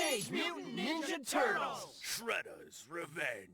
Teenage Mutant Ninja Turtles! Shredder's Revenge.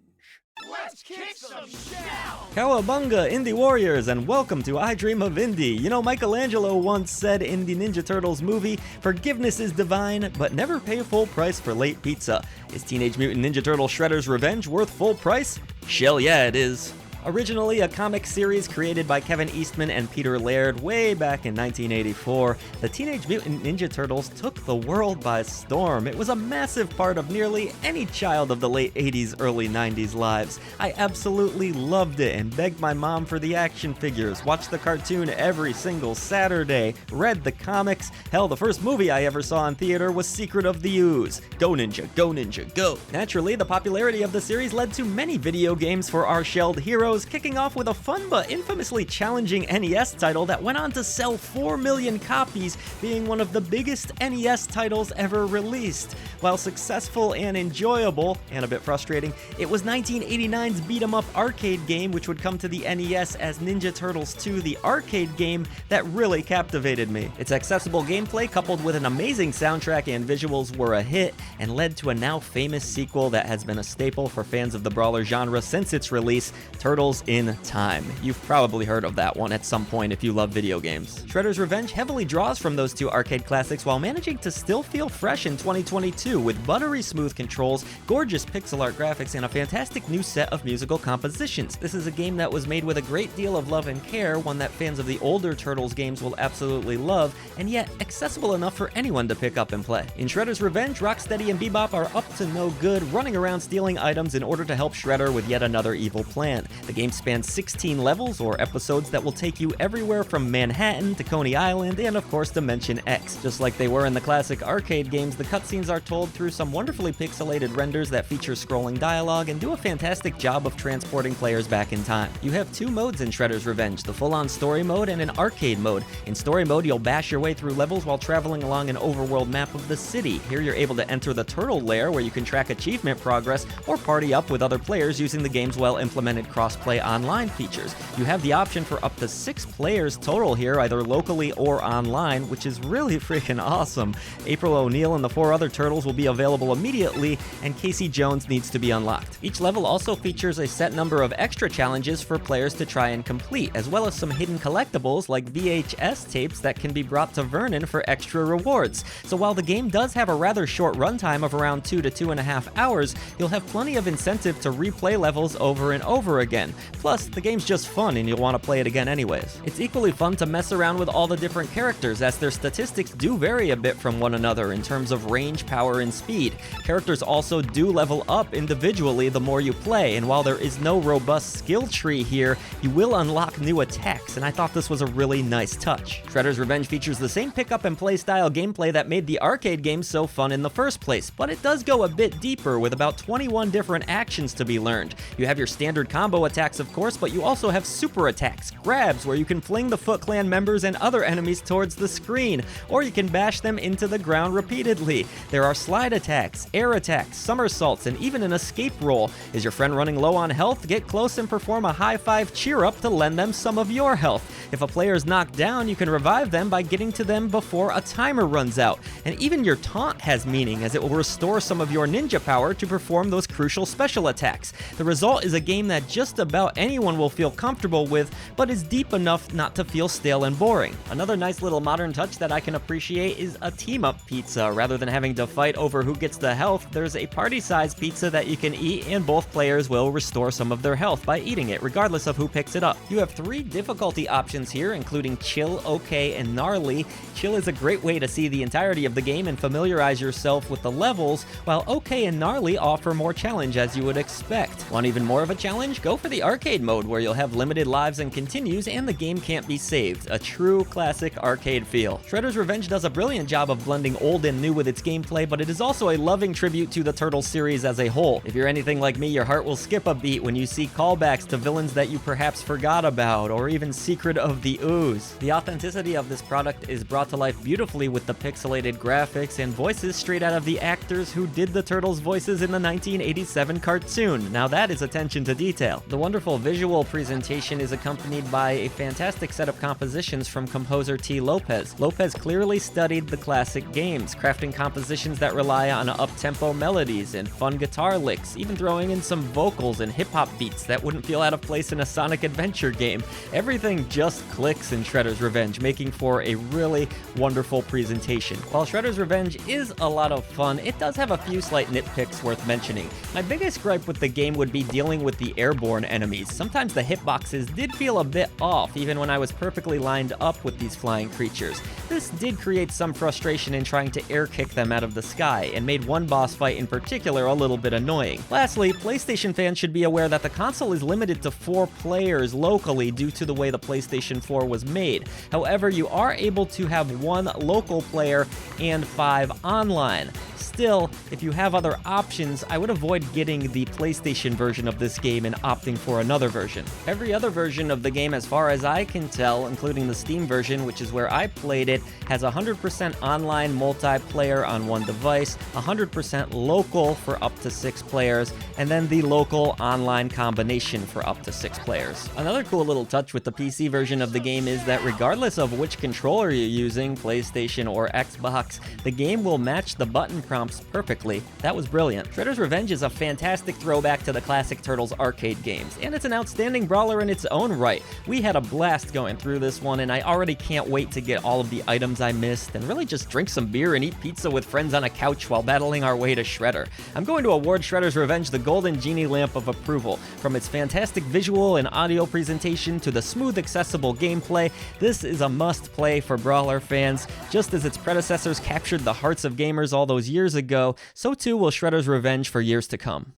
Let's kick some shell! Cowabunga, Indie Warriors, and welcome to I Dream of Indie. You know, Michelangelo once said in the Ninja Turtles movie, "Forgiveness is divine, but never pay full price for late pizza." Is Teenage Mutant Ninja Turtles Shredder's Revenge worth full price? Shell yeah, it is. Originally a comic series created by Kevin Eastman and Peter Laird way back in 1984, the Teenage Mutant Ninja Turtles took the world by storm. It was a massive part of nearly any child of the late 80s, early 90s lives. I absolutely loved it and begged my mom for the action figures, watched the cartoon every single Saturday, read the comics. Hell, the first movie I ever saw in theater was Secret of the Ooze. Go Ninja, go Ninja, go! Naturally, the popularity of the series led to many video games for our shelled heroes, kicking off with a fun but infamously challenging NES title that went on to sell 4 million copies, being one of the biggest NES titles ever released. While successful and enjoyable, and a bit frustrating, it was 1989's beat-em-up arcade game, which would come to the NES as Ninja Turtles 2, the arcade game, that really captivated me. Its accessible gameplay, coupled with an amazing soundtrack and visuals, were a hit, and led to a now famous sequel that has been a staple for fans of the brawler genre since its release, Turtles in Time. You've probably heard of that one at some point if you love video games. Shredder's Revenge heavily draws from those two arcade classics while managing to still feel fresh in 2022 with buttery smooth controls, gorgeous pixel art graphics, and a fantastic new set of musical compositions. This is a game that was made with a great deal of love and care, one that fans of the older Turtles games will absolutely love, and yet accessible enough for anyone to pick up and play. In Shredder's Revenge, Rocksteady and Bebop are up to no good, running around stealing items in order to help Shredder with yet another evil plan. The game spans 16 levels or episodes that will take you everywhere from Manhattan to Coney Island and of course Dimension X. Just like they were in the classic arcade games, the cutscenes are told through some wonderfully pixelated renders that feature scrolling dialogue and do a fantastic job of transporting players back in time. You have two modes in Shredder's Revenge, the full-on story mode and an arcade mode. In story mode, you'll bash your way through levels while traveling along an overworld map of the city. Here you're able to enter the Turtle Lair where you can track achievement progress or party up with other players using the game's well-implemented cross-play online features. You have the option for up to 6 players total here, either locally or online, which is really freaking awesome. April O'Neil and the 4 other Turtles will be available immediately, and Casey Jones needs to be unlocked. Each level also features a set number of extra challenges for players to try and complete, as well as some hidden collectibles like VHS tapes that can be brought to Vernon for extra rewards. So while the game does have a rather short runtime of around 2 to 2.5 hours, you'll have plenty of incentive to replay levels over and over again. Plus, the game's just fun and you'll want to play it again anyways. It's equally fun to mess around with all the different characters, as their statistics do vary a bit from one another in terms of range, power, and speed. Characters also do level up individually the more you play, and while there is no robust skill tree here, you will unlock new attacks, and I thought this was a really nice touch. Shredder's Revenge features the same pick-up and play style gameplay that made the arcade game so fun in the first place, but it does go a bit deeper with about 21 different actions to be learned. You have your standard combo attacks, of course, but you also have super attacks, grabs, where you can fling the Foot Clan members and other enemies towards the screen, or you can bash them into the ground repeatedly. There are slide attacks, air attacks, somersaults, and even an escape roll. Is your friend running low on health? Get close and perform a high-five cheer-up to lend them some of your health. If a player is knocked down, you can revive them by getting to them before a timer runs out. And even your taunt has meaning, as it will restore some of your ninja power to perform those crucial special attacks. The result is a game that just about anyone will feel comfortable with, but is deep enough not to feel stale and boring. Another nice little modern touch that I can appreciate is a team-up pizza. Rather than having to fight over who gets the health, there's a party-sized pizza that you can eat, and both players will restore some of their health by eating it, regardless of who picks it up. You have 3 difficulty options here, including Chill, OK, and Gnarly. Chill is a great way to see the entirety of the game and familiarize yourself with the levels, while OK and Gnarly offer more challenge, as you would expect. Want even more of a challenge? Go for the arcade mode, where you'll have limited lives and continues, and the game can't be saved. A true classic arcade feel. Shredder's Revenge does a brilliant job of blending old and new with its gameplay, but it is also a loving tribute to the Turtles series as a whole. If you're anything like me, your heart will skip a beat when you see callbacks to villains that you perhaps forgot about, or even Secret of the Ooze. The authenticity of this product is brought to life beautifully with the pixelated graphics and voices straight out of the actors who did the Turtles voices in the 1987 cartoon. Now that is attention to detail. The wonderful visual presentation is accompanied by a fantastic set of compositions from composer T. Lopez. Lopez clearly studied the classic games, crafting compositions that rely on up-tempo melodies and fun guitar licks, even throwing in some vocals and hip-hop beats that wouldn't feel out of place in a Sonic Adventure game. Everything just clicks in Shredder's Revenge, making for a really wonderful presentation. While Shredder's Revenge is a lot of fun, it does have a few slight nitpicks worth mentioning. My biggest gripe with the game would be dealing with the airborne enemies. Sometimes the hitboxes did feel a bit off, even when I was perfectly lined up with these flying creatures. This did create some frustration in trying to air kick them out of the sky, and made one boss fight in particular a little bit annoying. Lastly, PlayStation fans should be aware that the console is limited to 4 players locally due to the way the PlayStation 4 was made. However, you are able to have 1 local player and 5 online. Still, if you have other options, I would avoid getting the PlayStation version of this game and opting for another version. Every other version of the game, as far as I can tell, including the Steam version, which is where I played it, has 100% online multiplayer on 1 device, 100% local for up to 6 players, and then the local online combination for up to 6 players. Another cool little touch with the PC version of the game is that regardless of which controller you're using, PlayStation or Xbox, the game will match the button prompts perfectly. That was brilliant. Shredder's Revenge is a fantastic throwback to the classic Turtles arcade games, and it's an outstanding brawler in its own right. We had a blast going through this one, and I already can't wait to get all of the items I missed and really just drink some beer and eat pizza with friends on a couch while battling our way to Shredder. I'm going to award Shredder's Revenge the Golden Genie Lamp of approval. From its fantastic visual and audio presentation to the smooth, accessible gameplay, this is a must-play for brawler fans. Just as its predecessors captured the hearts of gamers all those years ago, so too will Shredder's Revenge for years to come.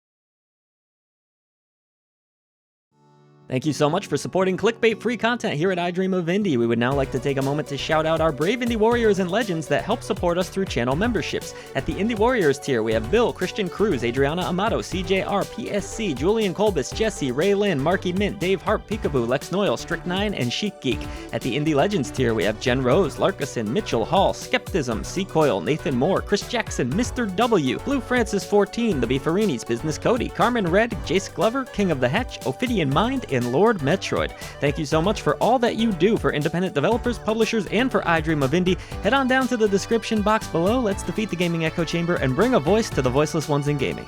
Thank you so much for supporting clickbait-free content here at I Dream of Indie. We would now like to take a moment to shout out our brave indie warriors and legends that help support us through channel memberships. At the Indie Warriors tier, we have Bill, Christian Cruz, Adriana Amato, CJR, PSC, Julian Kolbis, Jesse, Ray Lynn, Marky Mint, Dave Hart, Peekaboo, Lex Noyle, Strict9, and Chic Geek. At the Indie Legends tier, we have Jen Rose, Larkison, Mitchell Hall, Skeptism, C. Coyle, Nathan Moore, Chris Jackson, Mr. W, Blue Francis 14, The Beefarinis, Business Cody, Carmen Red, Jace Glover, King of the Hatch, Ophidian Mind, and Lord Metroid. Thank you so much for all that you do for independent developers, publishers, and for I Dream of Indie. Head on down to the description box below. Let's defeat the gaming echo chamber and bring a voice to the voiceless ones in gaming.